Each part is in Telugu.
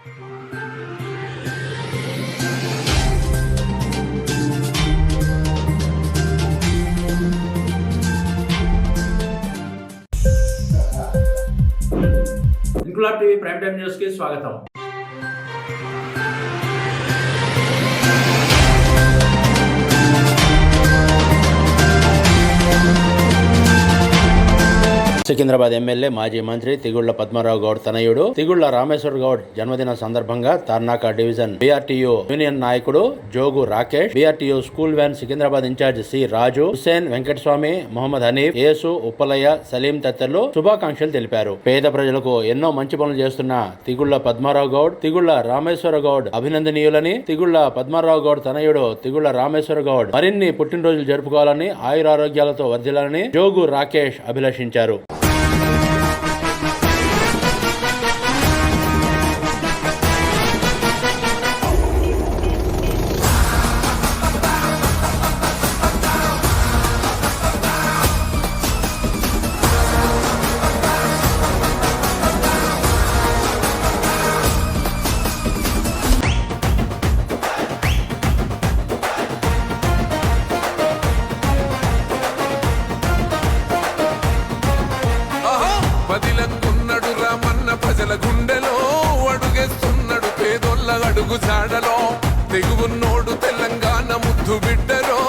Inquilab TV prime time news కి స్వాగతం. సికింద్రాబాద్ ఎమ్మెల్యే మాజీ మంత్రి తిగుళ్ల పద్మారావు గౌడ్ తనయుడు తిగుళ్ల రామేశ్వర్ గౌడ్ జన్మదిన సందర్భంగా తార్నాక డివిజన్ బీఆర్టీయూ యూనియన్ నాయకుడు Jogu Rakesh, BRTU school van Secunderabad in charge C Raju, Hussain, Venkataswamy, Mohammed Hanif, Yesu, Uppalaiah, Saleem తదితరులు శుభాకాంక్షలు తెలిపారు. పేద ప్రజలకు ఎన్నో మంచి పనులు చేస్తున్న తిగుళ్ల పద్మారావు గౌడ్, తిగుళ్ల రామేశ్వర గౌడ్ అభినందనీయులని, తిగుళ్ల పద్మారావు గౌడ్ తనయుడు తిగుళ్ల రామేశ్వర గౌడ్ మరిన్ని పుట్టినరోజులు జరుపుకోవాలని, ఆయురారోగ్యాలతో వర్ధిల్లాలని జోగు రాకేష్ అభిలషించారు. పదిలంకున్నడు రామన్న ప్రజల గుండెలో, అడుగేస్తున్నాడు పేదోళ్ళ అడుగు జాడలో. తెగువున్నోడు తెలంగాణ ముద్దు బిడ్డలో,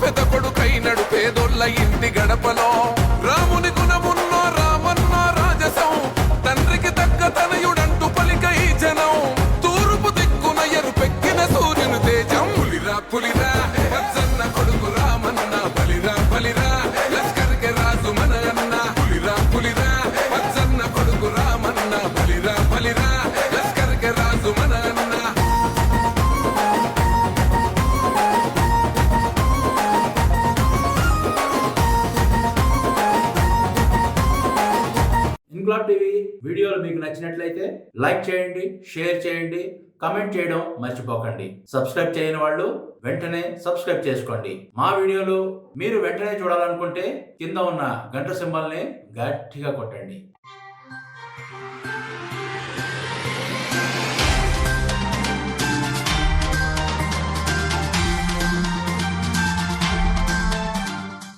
పెద్ద కొడుకైనడు పేదోళ్ళ ఇంటి గడపలో. రాముని గుణమున్నో రామన్న రాజసం, తండ్రికి తగ్గ తనయుడంటూ పలిక ఈ జనం. తూర్పు దిక్కున ఎరుపెక్కిన సూర్యుని తేజం. పులిరా పులిరా వత్సన్న కొడుకు రామన్న, బలిరా బలిరా లస్కర్కే రాజు మన అన్న. పులిరా పులిరా కొడుకు రామన్న, బలిరా బలిరా లస్కర్కే రాజు మన అన్న. ఇంక్లాబ్ టీవీ వీడియోలు మీకు నచ్చినట్లయితే లైక్ చేయండి, షేర్ చేయండి, కమెంట్ చేయడం మర్చిపోకండి. సబ్స్క్రైబ్ చేయని వాళ్ళు వెంటనే సబ్స్క్రైబ్ చేసుకోండి. మా వీడియోలు మీరు వెంటనే చూడాలనుకుంటే కింద ఉన్న గంట సింబల్ని గట్టిగా కొట్టండి.